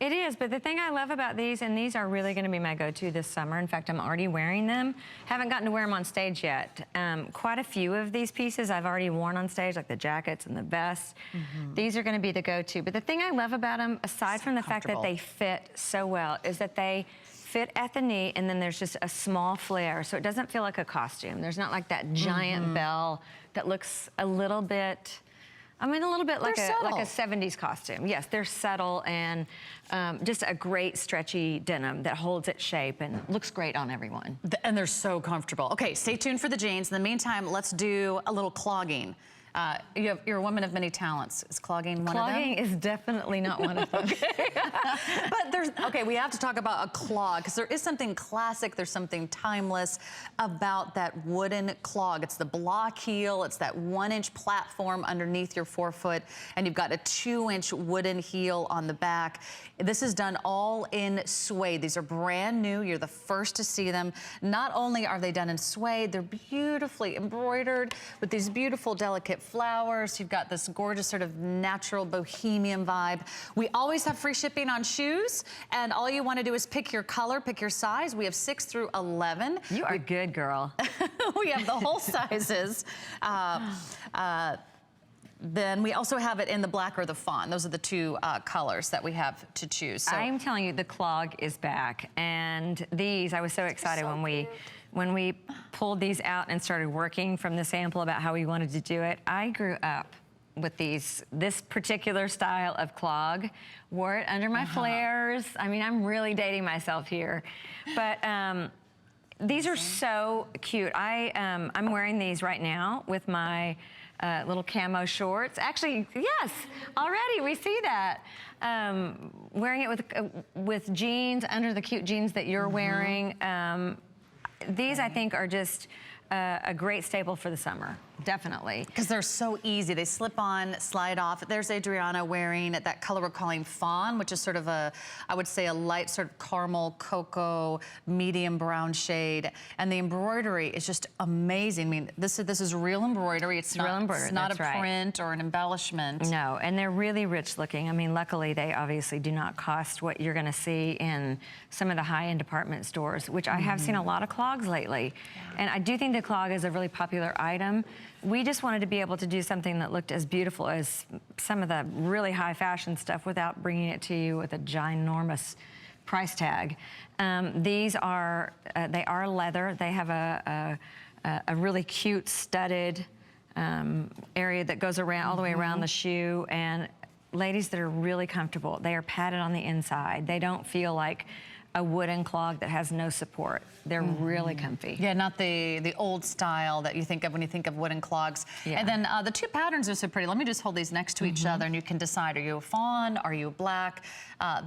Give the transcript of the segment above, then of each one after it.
It is, but the thing I love about these, and these are really gonna be my go-to this summer. In fact, I'm already wearing them. Haven't gotten to wear them on stage yet. Quite a few of these pieces I've already worn on stage, like the jackets and the vests. These are gonna be the go-to. But the thing I love about them, aside from the fact that they fit so well, is that they fit at the knee, and then there's just a small flare, so it doesn't feel like a costume. There's not like that giant bell that looks a little bit, I mean, a little bit like a 70s costume. Yes, they're subtle and just a great stretchy denim that holds its shape and looks great on everyone. And they're so comfortable. Okay, stay tuned for the jeans. In the meantime, let's do a little clogging. You're a woman of many talents. Is clogging one of them? Clogging is definitely not one of them. But we have to talk about a clog, because there is something classic, there's something timeless about that wooden clog. It's the block heel, it's that 1-inch platform underneath your forefoot, and you've got a 2-inch wooden heel on the back. This is done all in suede. These are brand new. You're the first to see them. Not only are they done in suede, they're beautifully embroidered with these beautiful, delicate flowers. You've got this gorgeous sort of natural bohemian vibe. We always have free shipping on shoes, and all you want to do is pick your color, pick your size. We have 6 through 11. You are good, girl. We have the whole sizes. Then we also have it in the black or the fawn. Those are the 2 colors that we have to choose. So I'm telling you, the clog is back, and these, I was so excited when we pulled these out and started working from the sample about how we wanted to do it. I grew up with this particular style of clog, wore it under my flares. I mean, I'm really dating myself here, but these are so cute. I'm wearing these right now with my little camo shorts. Actually, yes, already we see that. Wearing it with jeans, under the cute jeans that you're wearing. These, I think, are just a great staple for the summer, definitely. Because they're so easy. They slip on, slide off. There's Adriana wearing that color we're calling fawn, which is sort of I would say a light sort of caramel, cocoa, medium brown shade. And the embroidery is just amazing. I mean, this is real embroidery. It's real embroidery. It's not a print or an embellishment. No, and they're really rich looking. I mean, luckily, they obviously do not cost what you're gonna see in some of the high-end department stores, which I have seen a lot of clogs lately. And I do think the clog is a really popular item. We just wanted to be able to do something that looked as beautiful as some of the really high fashion stuff without bringing it to you with a ginormous price tag. These are, they are leather. They have a really cute studded area that goes around all the way around the shoe, and ladies that are really comfortable. They are padded on the inside. They don't feel like a wooden clog that has no support. They're really comfy. Yeah, not the old style that you think of when you think of wooden clogs. Yeah. And then the 2 patterns are so pretty. Let me just hold these next to each other, and you can decide, are you a fawn, are you a black?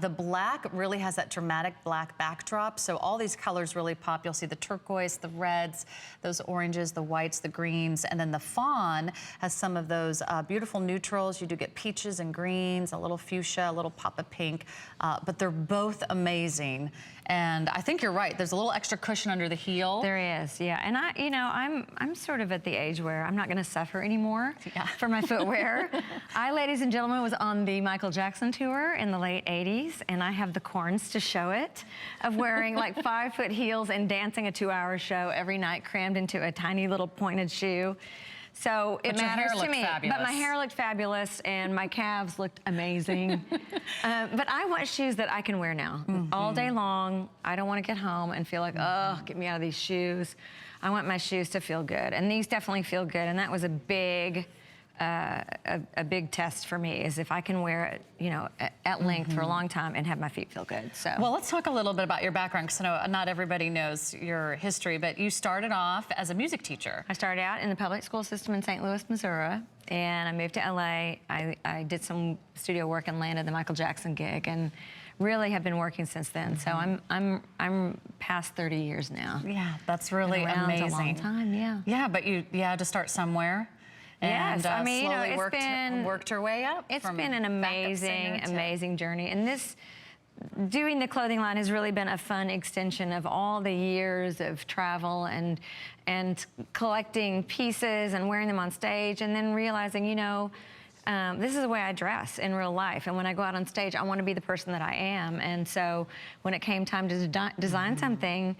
The black really has that dramatic black backdrop, so all these colors really pop. You'll see the turquoise, the reds, those oranges, the whites, the greens, and then the fawn has some of those beautiful neutrals. You do get peaches and greens, a little fuchsia, a little pop of pink, but they're both amazing. And I think you're right. There's a little extra cushion under the heel. There is, yeah. And I'm sort of at the age where I'm not going to suffer anymore for my footwear. I, ladies and gentlemen, was on the Michael Jackson tour in the late 80s, and I have the corns to show it, of wearing like 5-foot heels and dancing a 2-hour show every night, crammed into a tiny little pointed shoe. So it matters to me. But my hair looked fabulous and my calves looked amazing. But I want shoes that I can wear now all day long. I don't want to get home and feel like, oh, get me out of these shoes. I want my shoes to feel good. And these definitely feel good. And that was a big test for me, is if I can wear it, you know, at length for a long time and have my feet feel good. So, well, let's talk a little bit about your background, because I know not everybody knows your history, but you started off as a music teacher. I started out in the public school system in St. Louis, Missouri, and I moved to LA. I did some studio work and landed the Michael Jackson gig, and really have been working since then. So I'm past 30 years now. Yeah, that's really amazing. A long time, yeah. Yeah, but you had to start somewhere. Yes, and, I mean, slowly it's worked her way up. It's been an amazing journey. And doing the clothing line has really been a fun extension of all the years of travel and collecting pieces and wearing them on stage, and then realizing, you know, this is the way I dress in real life. And when I go out on stage, I want to be the person that I am. And so when it came time to design something,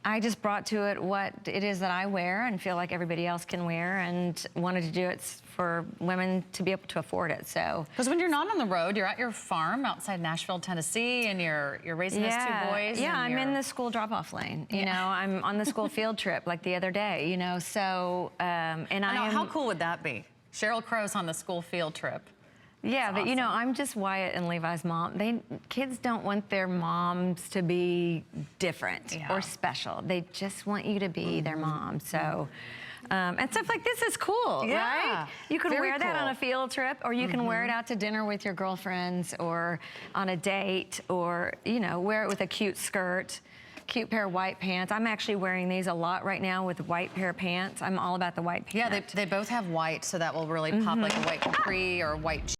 I just brought to it what it is that I wear and feel like everybody else can wear, and wanted to do it for women to be able to afford it. So, because when you're not on the road, you're at your farm outside Nashville, Tennessee, and you're raising those 2 boys. Yeah, I'm in the school drop-off lane. You know, I'm on the school field trip like the other day. You know, so how cool would that be? Sheryl Crow's on the school field trip. Yeah, but you know, I'm just Wyatt and Levi's mom. Kids don't want their moms to be different or special. They just want you to be their mom. So, and stuff like this is cool, right? You can wear that on a field trip, or you can wear it out to dinner with your girlfriends, or on a date, or, you know, wear it with a cute skirt. Cute pair of white pants. I'm actually wearing these a lot right now with white pair of pants. I'm all about the white pants. Yeah, they both have white, so that will really pop, like a white capri or a white